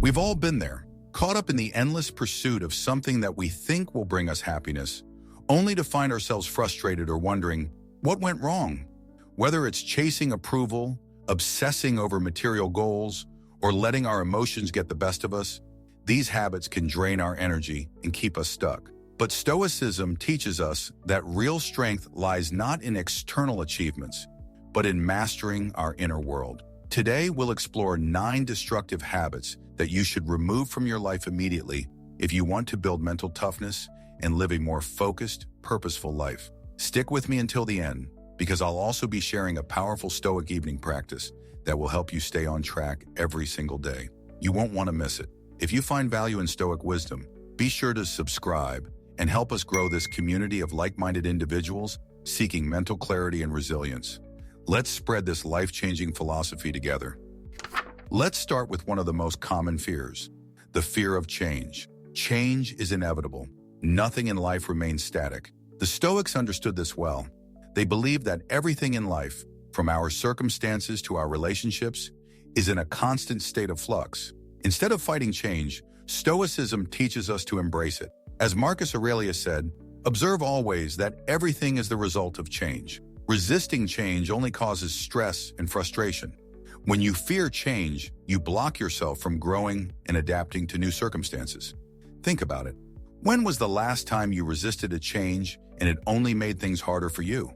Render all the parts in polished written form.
We've all been there, caught up in the endless pursuit of something that we think will bring us happiness, only to find ourselves frustrated or wondering, what went wrong? Whether it's chasing approval, obsessing over material goals, or letting our emotions get the best of us, these habits can drain our energy and keep us stuck. But Stoicism teaches us that real strength lies not in external achievements, but in mastering our inner world. Today, we'll explore 9 destructive habits that you should remove from your life immediately if you want to build mental toughness and live a more focused, purposeful life. Stick with me until the end, because I'll also be sharing a powerful Stoic evening practice that will help you stay on track every single day. You won't want to miss it. If you find value in Stoic wisdom, be sure to subscribe and help us grow this community of like-minded individuals seeking mental clarity and resilience. Let's spread this life-changing philosophy together. Let's start with one of the most common fears, the fear of change. Change is inevitable. Nothing in life remains static. The Stoics understood this well. They believed that everything in life, from our circumstances to our relationships, is in a constant state of flux. Instead of fighting change, Stoicism teaches us to embrace it. As Marcus Aurelius said, observe always that everything is the result of change. Resisting change only causes stress and frustration. When you fear change, you block yourself from growing and adapting to new circumstances. Think about it. When was the last time you resisted a change and it only made things harder for you?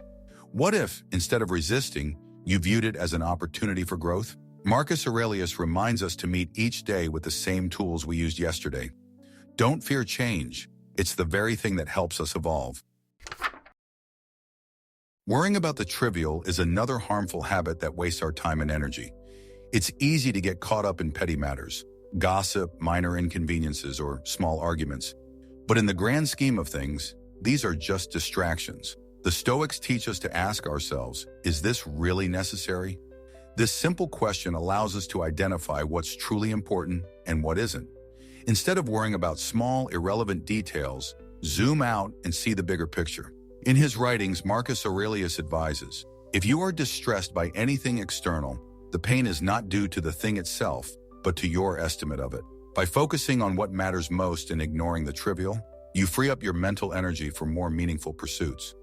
What if, instead of resisting, you viewed it as an opportunity for growth? Marcus Aurelius reminds us to meet each day with the same tools we used yesterday. Don't fear change. It's the very thing that helps us evolve. Worrying about the trivial is another harmful habit that wastes our time and energy. It's easy to get caught up in petty matters, gossip, minor inconveniences, or small arguments. But in the grand scheme of things, these are just distractions. The Stoics teach us to ask ourselves, is this really necessary? This simple question allows us to identify what's truly important and what isn't. Instead of worrying about small, irrelevant details, zoom out and see the bigger picture. In his writings, Marcus Aurelius advises, if you are distressed by anything external, the pain is not due to the thing itself, but to your estimate of it. By focusing on what matters most and ignoring the trivial, you free up your mental energy for more meaningful pursuits.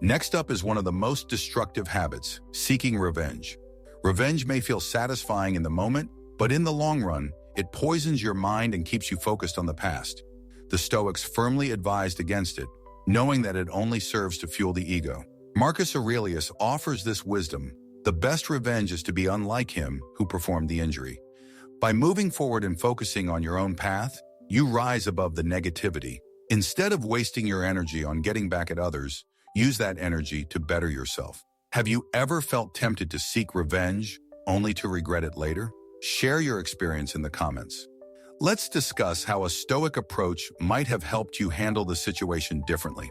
Next up is one of the most destructive habits, seeking revenge. Revenge may feel satisfying in the moment, but in the long run, it poisons your mind and keeps you focused on the past. The Stoics firmly advised against it, knowing that it only serves to fuel the ego. Marcus Aurelius offers this wisdom. The best revenge is to be unlike him who performed the injury. By moving forward and focusing on your own path, you rise above the negativity. Instead of wasting your energy on getting back at others, use that energy to better yourself. Have you ever felt tempted to seek revenge, only to regret it later? Share your experience in the comments. Let's discuss how a Stoic approach might have helped you handle the situation differently.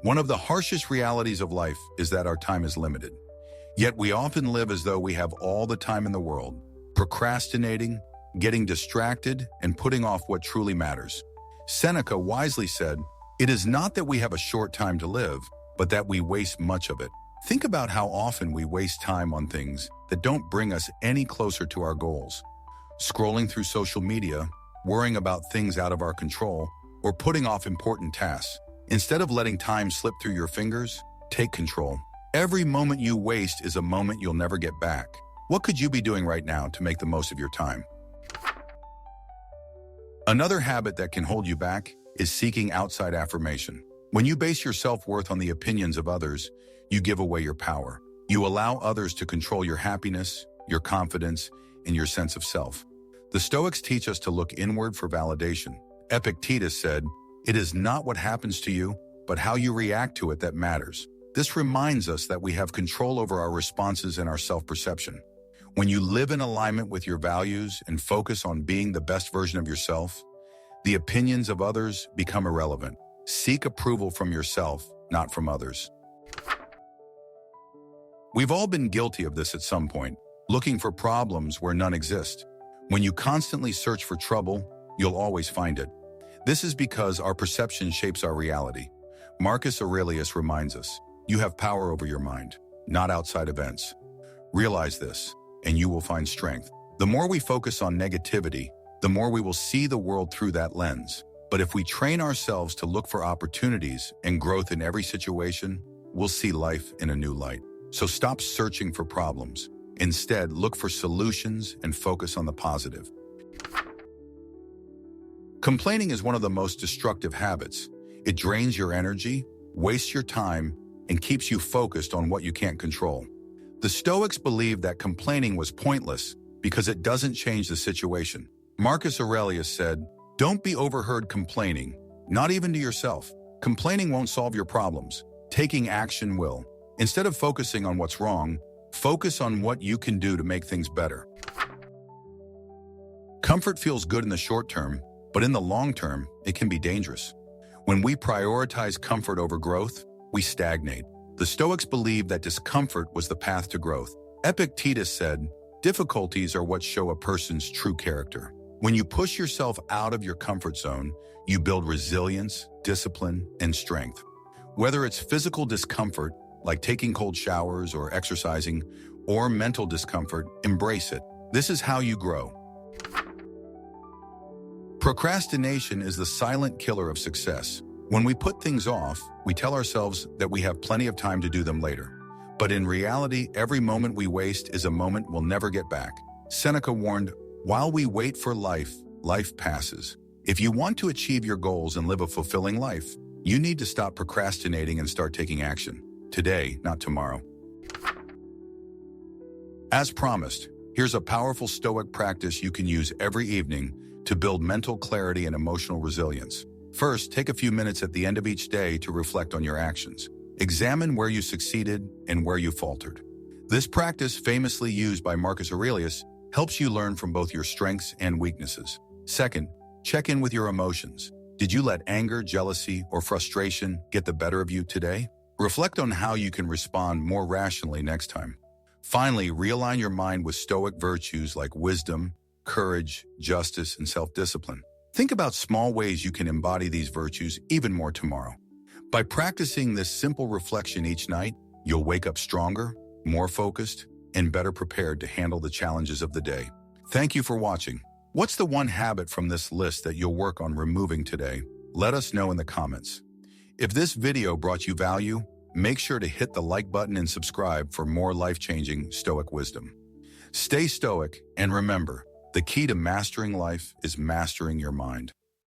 One of the harshest realities of life is that our time is limited. Yet we often live as though we have all the time in the world, procrastinating, getting distracted, and putting off what truly matters. Seneca wisely said, "It is not that we have a short time to live, but that we waste much of it." Think about how often we waste time on things that don't bring us any closer to our goals. Scrolling through social media, worrying about things out of our control, or putting off important tasks. Instead of letting time slip through your fingers, take control. Every moment you waste is a moment you'll never get back. What could you be doing right now to make the most of your time? Another habit that can hold you back is seeking outside affirmation. When you base your self-worth on the opinions of others, you give away your power. You allow others to control your happiness, your confidence, and your sense of self. The Stoics teach us to look inward for validation. Epictetus said, "It is not what happens to you, but how you react to it that matters." This reminds us that we have control over our responses and our self-perception. When you live in alignment with your values and focus on being the best version of yourself, the opinions of others become irrelevant. Seek approval from yourself, not from others. We've all been guilty of this at some point, looking for problems where none exist. When you constantly search for trouble, you'll always find it. This is because our perception shapes our reality. Marcus Aurelius reminds us, you have power over your mind, not outside events. Realize this. and you will find strength. The more we focus on negativity, the more we will see the world through that lens. But if we train ourselves to look for opportunities and growth in every situation, we'll see life in a new light. So stop searching for problems. Instead, look for solutions and focus on the positive. Complaining is one of the most destructive habits. It drains your energy, wastes your time, and keeps you focused on what you can't control. The Stoics believed that complaining was pointless because it doesn't change the situation. Marcus Aurelius said, "Don't be overheard complaining, not even to yourself. Complaining won't solve your problems. Taking action will. Instead of focusing on what's wrong, focus on what you can do to make things better." Comfort feels good in the short term, but in the long term, it can be dangerous. When we prioritize comfort over growth, we stagnate. The Stoics believed that discomfort was the path to growth. Epictetus said, "Difficulties are what show a person's true character." When you push yourself out of your comfort zone, you build resilience, discipline, and strength. Whether it's physical discomfort, like taking cold showers or exercising, or mental discomfort, embrace it. This is how you grow. Procrastination is the silent killer of success. When we put things off, we tell ourselves that we have plenty of time to do them later. But in reality, every moment we waste is a moment we'll never get back. Seneca warned, "While we wait for life, life passes." If you want to achieve your goals and live a fulfilling life, you need to stop procrastinating and start taking action. Today, not tomorrow. As promised, here's a powerful Stoic practice you can use every evening to build mental clarity and emotional resilience. First, take a few minutes at the end of each day to reflect on your actions. Examine where you succeeded and where you faltered. This practice, famously used by Marcus Aurelius, helps you learn from both your strengths and weaknesses. Second, check in with your emotions. Did you let anger, jealousy, or frustration get the better of you today? Reflect on how you can respond more rationally next time. Finally, realign your mind with Stoic virtues like wisdom, courage, justice, and self-discipline. Think about small ways you can embody these virtues even more tomorrow. By practicing this simple reflection each night, you'll wake up stronger, more focused, and better prepared to handle the challenges of the day. Thank you for watching. What's the one habit from this list that you'll work on removing today? Let us know in the comments. If this video brought you value, make sure to hit the like button and subscribe for more life-changing Stoic wisdom. Stay Stoic, and remember, the key to mastering life is mastering your mind.